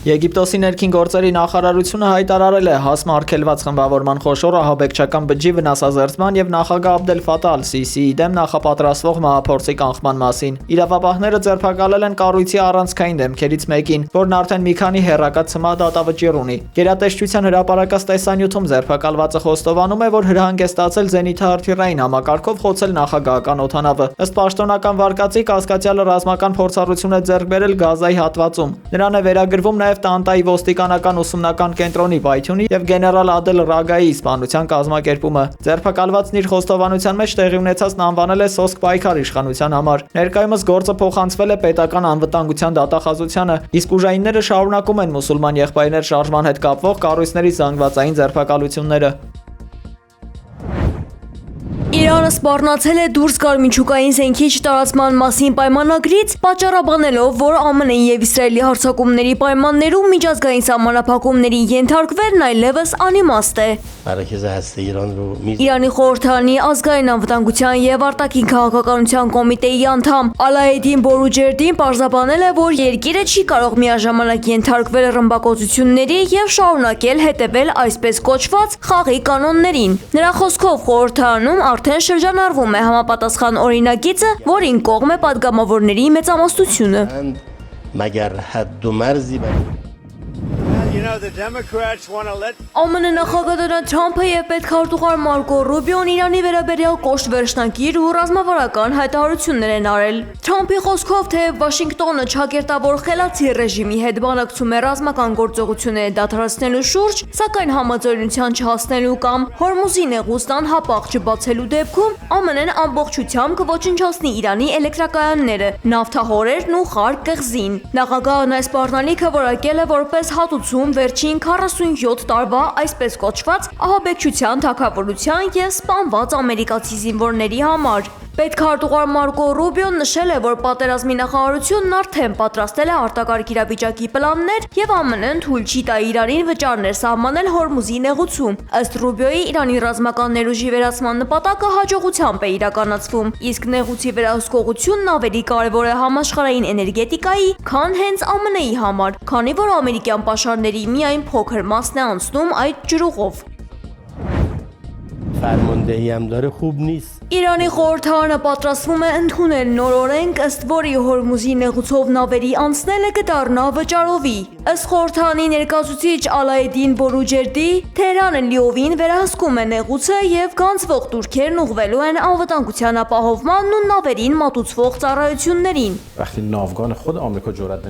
Եգիպտոսի ներքին գործերի նախարարությունը հայտարարել է հաս մարգելված խմբավորման խոշոր ահաբեկչական բջջի վնասազերծման եւ նախագահ Աբդել Ֆաթահ Ալ-Սիսիի դեմ նախապատրաստվող մահափորձի կանխման մասին։ Իրավապահները ձերբակալել են կառույցի առանցքային դեմքերից մեկին, որն արդեն մի քանի հեռակա ցմահ դատավճիռ ունի։ Գերատեսչության հրապարակած տեսանյութում ձերբակալվածը խոստովանում է, որ հրահանգեստացել զենիթահրթիռային համակարգով խոցել նախագահական օդանավը։ Ըստ պաշտոնական վարկածի կասկածյալը ռազմական փորձառություն է ձեռք բերել Գազայի հատվածում։ Նրան է վերագրվում նաև Տանտայի ոստիկանական ուսումնական կենտրոնի պայթյունի եւ գեներալ Ադել Ռագայի սպանության կազմակերպումը։ Ձերբակալվածն իր խոստովանության մեջ տեղի ունեցածն անվանել է սոսկ պայքար իշխանության համար։ Ներկայումս գործը փոխանցվել է պետական անվտանգության դատախազությանը, իսկ ուժայինները շարունակում են մուսուլման եղբայրներ շարժման հետ կապվող կառույցների զանգվածային ձերբակալությունները։ Իրանը սպառնացել է դուրս գալ միջուկային զենքի չտարածման մասին պայմանագրից, պատճառաբանելով, որ ԱՄՆ-ի եւ Իսրայելի հարձակումների պայմաններում միջազգային սահմանափակումների ենթարկվելն այլևս անիմաստ է։ Իրանի խորհրդարանի ազգային անվտանգության եւ արտաքին քաղաքականության կոմիտեի անդամ Ալայեդին Բորուջերդին պարզաբանել է, որ երկիրը չի կարող միաժամանակ ենթարկվել ռմբակոծությունների եւ շարունակել հետևել այսպես կոչված խաղի կանոններին։ Նրա խոսքով խորհրդարանում արդեն շրջանառվում է համապատասխան օրինագիծը, որին կողմ է падգամավորների մեծամասնությունը։ ԱՄՆ նախագահ Դոնալդ Թրամփը եւ պետքարտուղար Մարկո Ռուբիոն Իրանի վերաբերյալ կոշտ վերջնակիր ու ռազմավարական հայտարարություններ են արել։ Թրամփի խոսքով, թե Վաշինգտոնը չակերտավոր խելացի ռեժիմի հետ բանակցում է ռազմական գործողությունները դադարեցնելու շուրջ, սակայն համաձայնության չհասնելու կամ Հորմուզի նեղուցն անհապաղ չբացելու դեպքում ԱՄՆ-ն ամբողջությամբ կոչնչացնի Իրանի էլեկտրակայանները, նավթահորերն ու Խար կղզին։ Նախագահն այս սպառնալիքը որակել է որպես հատուցում վերջին 47 տարվա այսպես կոչված ահաբեկչության թագավորության և սպանված ամերիկացի զինվորների համար։ Պետքարտուղար Մարկո Ռուբիոն նշել է, որ պատերազմի նախարարությունն արդեն պատրաստել է արտակարգ իրավիճակի պլաններ և ԱՄՆ-ն թույլ չի տա Իրանին վճարներ սահմանել Հորմուզի նեղուցում։ Ըստ Ռուբիոյի, Իրանի ռազմական ներուժի վերացման նպատակը հաջողությամբ է իրականացվում, իսկ նեղուցի վերահսկողությունն ավելի կարևոր է համաշխարհային էներգետիկայի, քան հենց ԱՄՆ-ի համար, քանի որ ամերիկյան պաշարների միայն փոքր մասն է անցնում այդ ջրուղով։ Իրանի խորհրդարանը պատրաստվում է ընդունել նոր օրենք, ըստ որի Հորմուզի նեղուցով նավերի անցնելը կդառնա վճարովի։ Ըստ խորհրդարանի ներկայացուցիչ Ալայեդին Բորուջերդի, Թեհրանը լիովին վերահսկում է նեղուցը եւ գանձվող տուրքերն ուղղվելու են անվտանգության ապահովմանն ու նավերին մատուցվող ծառայություններին։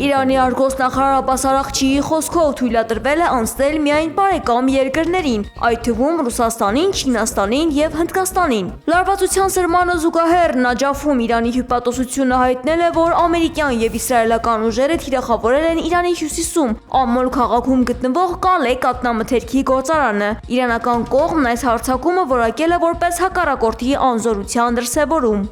Իրանի արտգործնախարար Աբբաս Արաղչիի խոսքով թույլատրվել է անցնել միայն բարեկամ երկրներին, այդ թվում Ռուսաստանին, Չինաստանին եւ Հնդկաստանին։ Լարվածության սրմանը զուգահեռ Նաջաֆում Իրանի հյուպատոսությունը հայտնել է, որ ամերիկյան եւ իսրայելական ուժերը թիրախավորել են Իրանի հյուսիսում Ամմոլ քաղաքում գտնվող Կալե կաթնամթերքի գործարանը։ Իրանական կողմն այս հարձակումը որակել է որպես հակառակորդի անզորության դրսևորում։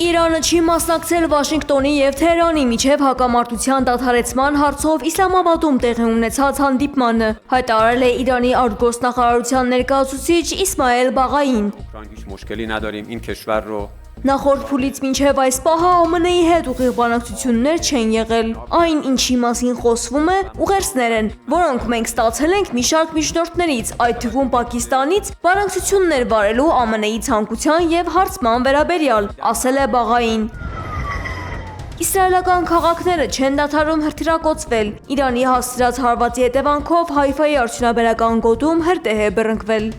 Իրանը չի մասնակցել Վաշինգտոնի և Թեհրանի միջև հակամարտության դադարեցման հարցով Իսլամաբադում տեղի ունեցած հանդիպմանը, հայտարարել է Իրանի արտգործնախարարության ներկայացուցիչ Իսմայել Բաղային։ Նախորդ փուլից մինչև այս պահը ԱՄՆ-ի հետ ուղիղ բանակցություններ չեն եղել։ Այն, ինչի մասին խոսվում է, ուղերձներ են, որոնք մենք ստացել ենք մի շարք միջնորդներից, այդ թվում Պակիստանից, բանակցություններ վարելու ԱՄՆ-ի ցանկության և հարցման վերաբերյալ, ասել է Բաղային։ Իսրայելական քաղաքները չեն դադարում հրթիռակոծվել։ Իրանի հասցրած հարվածի հետևանքով Հայֆայի արդյունաբերական գոտում հրդեհ է բռնկվել։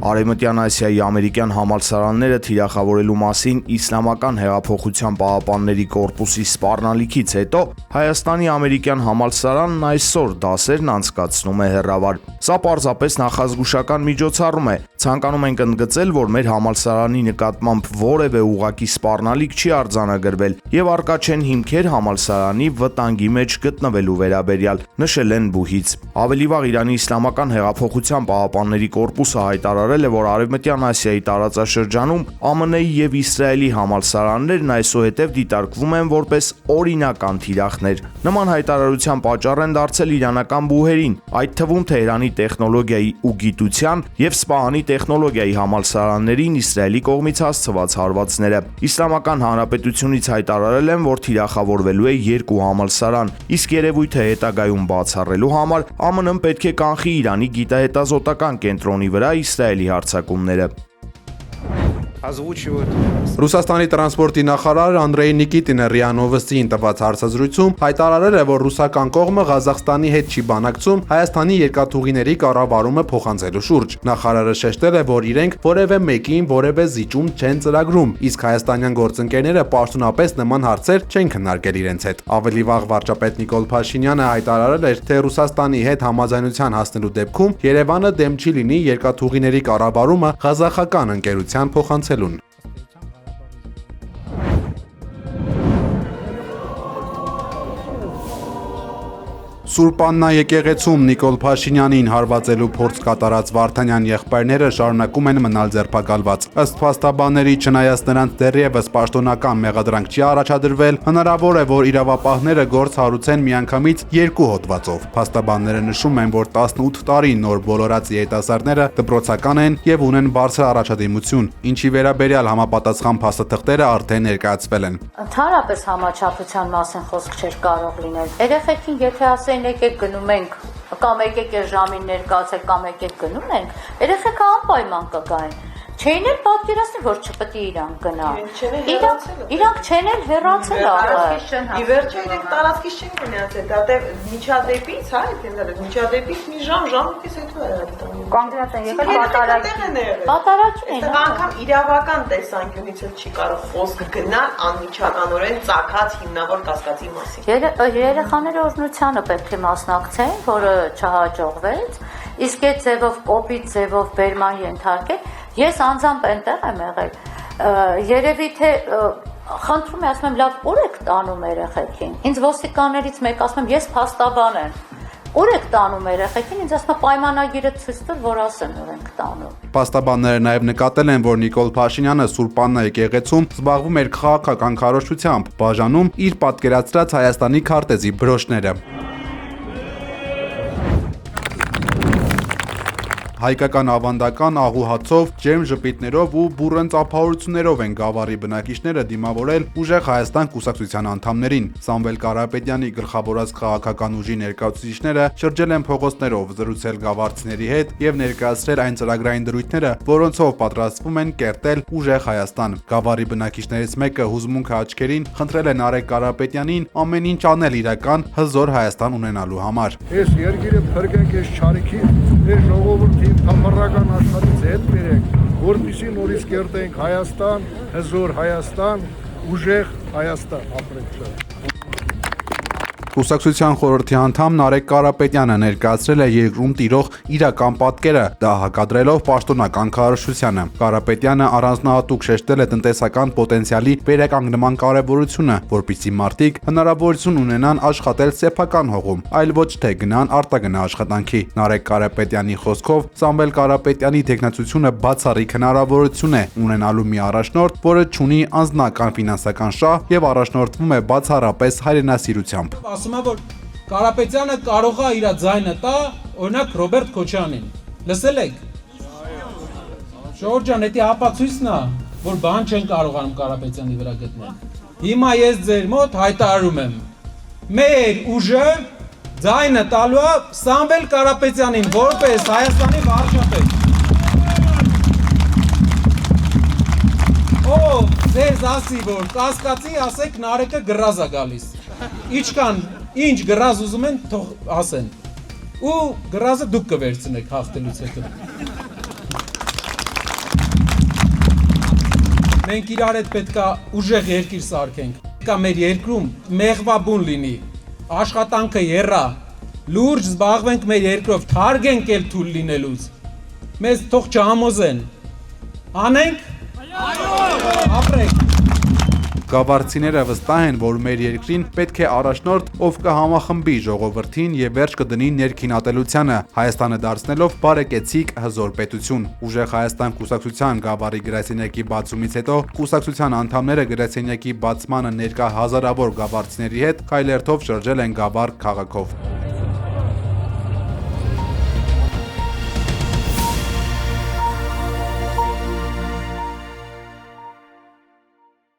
Արևմտյան Ասիայի ամերիկյան համալսարանները թիրախավորելու մասին Իսլամական հեղափոխության պահապանների կորպուսի սպառնալիքից հետո Հայաստանի ամերիկյան համալսարանն այսօր դասերն անցկացնում է հեռավար։ Սա պարզապես նախազգուշական միջոցառում է։ Ցանկանում ենք ընդգծել, որ մեր համալսարանի նկատմամբ որևէ ուղղակի սպառնալիք չի արձանագրվել եւ արկա չեն հիմքեր համալսարանի վտանգի մեջ գտնվելու վերաբերյալ, նշել են բուհից։ Ավելի վաղ Իրանի Իսլամական հեղափոխության պահապանների կորպուսը հայտարարել է, որ Արևմտյան Ասիայի տարածաշրջանում ԱՄՆ-ի եւ Իսրայելի համալսարաններն այսուհետև դիտարկվում են որպես օրինական թիրախներ։ Նման հայտարարության պատճառ են դարձել իրանական բուհերին, այդ թվում Թեհրանի տեխնոլոգիայի ու գիտության եւ Սպահանի տեխնոլոգիայի համալսարաններին Իսրայելի կողմից հասցված հարվածները։ Իսլամական Հանրապետությունից հայտարարել են, որ թիրախավորվելու է 2 համալսարան, իսկ երևույթը հետագայում բացառելու համար ԱՄՆ-ն պետք է կանխի Իրանի գիտահետազոտական կենտրոնի վրա Իսրայելի հարձակումները։ Ռուսաստանի տրանսպորտի նախարար Անդրեյ Նիկիտինը ՌԻԱ Նովոստիին տված հարցազրույցում հայտարարել է, որ ռուսական կողմը Ղազախստանի հետ չի բանակցում Հայաստանի երկաթուղիների կառավարումը փոխանցելու շուրջ։ Նախարարը շեշտել է, որ իրենք որևէ մեկին որևէ զիջում չեն ծրագրում, իսկ հայաստանյան գործընկերները պաշտոնապես նման հարցեր չեն քննարկել իրենց հետ։ Ավելի վաղ վարչապետ Նիկոլ Փաշինյանը հայտարարել էր, թե Ռուսաստանի հետ համաձայնության հասնելու դեպքում Երևանը դեմ չի լինի երկաթուղիների կառավարումը ղազախական ընկերության փոխանցելուն։ Սուրբ Աննա եկեղեցում Նիկոլ Փաշինյանին հարվածելու փորձ կատարած Վարդանյան եղբայրները շարունակում են մնալ ձերբակալված։ Ըստ փաստաբանների, չնայած նրանց դեռևս պաշտոնական մեղադրանք չի առաջադրվել, հնարավոր է, որ իրավապահները գործ հարուցեն միանգամից 2 հոդվածով։ Փաստաբանները նշում են, որ 18 տարի նոր բոլորած երիտասարդները դպրոցական են եւ ունեն բարձր առաջադիմություն, ինչի վերաբերյալ համապատասխան փաստաթղթերը արդեն ներկայացվել են։ Ընդհանրապես համաչափության մասին խոսք չէր կարող լինել։ Երեխեքին եթե ասեն եկեք գնում ենք կամ եկեք այս ժամին ներկայացեք կամ եկեք գնում ենք, երեխեքը անպայման կգային։ Չէին էլ պատկերացնի, որ չպետք է իրանք գնան։ Իրանք չեն էլ հեռացել աղը։ Ի վերջո իրենք տարածքից չեն գնացել, դա դե միջադեպից, հա, եթե միջադեպից մի ժամից հետո է դա։ Կոնկրետ են եկել պատարաճ են։ Այստեղ անգամ իրավական տեսանկյունից էլ չի կարող խոսք գնալ անմիջականորեն ծագած հիմնավոր կասկածի մասին։ Երեխաները օրհնությանը պետք է մասնակցեն, որը չհաջողվեց, իսկ այդ ձևով կոպիտ ձևով բերման ենթարկել։ Ես անձամբ այնտեղ եմ եղել, երևի թե խնդրում եմ, ասում եմ, լավ, ուր եք տանում երեխեքին։ Ինձ ոստիկաններից մեկ ասում եմ, ես փաստաբան եմ։ Ուր եք տանում երեխեքին, ինձ ասում է պայմանագիրը ցույց տուր, որ ասեն ուր ենք տանում։ Փաստաբանները նաև նկատել են, որ Նիկոլ Փաշինյանը Սուրբ Աննա եկեղեցում զբաղվում էր քաղաքական քարոզչությամբ, բաժանում իր պատկերացրած Հայաստանի քարտեզի բրոշները։ Հայկական ավանդական աղուհացով, ջերմ ժպիտներով ու բուռն ծափահարություններով են Գավառի բնակիչները դիմավորել ուժեղ Հայաստան կուսակցության անդամներին։ Սամվել Կարապետյանի գլխավորած քաղաքական ուժի ներկայացուցիչները շրջել են փողոցներով, զրուցել գավառցիների հետ եւ ներկայացրել այն ծրագրային դրույթները, որոնցով պատրաստվում են կերտել ուժեղ Հայաստան։ Գավառի բնակիչներից մեկը հուզմունքը աչքերին խնդրել է Նարեկ Կարապետյանին ամեն ինչ անել իրական հզոր Հայաստան ունենալու համար։ Այս երկիրը փրկենք այս չարիքի, այս ժողովրդի համառական աշխատից հետ բերենք, որպեսզի նորից կերտենք Հայաստան, հզոր Հայաստան, ուժեղ Հայաստան ապրենք։ Կուսակցության խորհրդի անդամ Նարեկ Կարապետյանը ներկայացրել է երկրում տիրող իրական պատկերը, դա հակադրելով պաշտոնական քարոզչությանը։ Կարապետյանը առանձնահատուկ շեշտել է տնտեսական պոտենցիալի վերականգնման կարևորությունը, որպեսզի մարդիկ հնարավորություն ունենան աշխատել սեփական հողում, այլ ոչ թե գնան արտագնա աշխատանքի։ Նարեկ Կարապետյանի խոսքով Սամվել Կարապետյանի տեխնացությունը բացառիկ հնարավորություն է ունենալու մի առաջնորդ, որը ունի անձնական ֆինանսական շահ եւ առաջնորդվում է բացառապես հայրենասիրությամբ։ Ասում է, որ Կարապետյանը կարող է իր ձայնը տա, օրինակ Ռոբերտ Քոչյանին։ Լսել եք։ Ժողովուրդ ջան, դա ապացույցն է, որ բան չեն կարողանում Կարապետյանի վրա գտնել։ Հիմա ես ձեր մոտ հայտարարում եմ. մեր ուժը ձայնը տալու է Սամվել Կարապետյանին, որպես Հայաստանի վարչապետ։ Ով ձեզ ասի, որ կասկածի, ասեք Նարեկը գրազ է գալիս։ Իչքան ինչ գրազ ուզում են, թող ասեն։ Ու գրազը դուք կվերցնեք հաղթելուց հետո։ Մենք իրար հետ պետքա ուժեղ երկիր սարքենք։ Պետքա մեր երկրում մեղվաբուն լինի, աշխատանքը եռա, լուրջ զբաղվենք մեր երկրով, թարգենք էլ թույլ լինելուց։ Մեզ թող չհամոզեն։ Անենք։ Ապրենք։ Գավառցիները վստահ են, որ մեր երկրին պետք է առաջնորդ, ով կհամախմբի ժողովրդին եւ վերջ կդնի ներքին ատելությանը, Հայաստանը դարձնելով բարեկեցիկ հզոր պետություն։ Ուժեղ Հայաստան կուսակցության Գավառի գրասենյակի բացումից հետո կուսակցության անդամները գրասենյակի բացմանը ներկա հազարավոր գավառցիների հետ քայլերթով շրջել են Գավառ քաղաքով։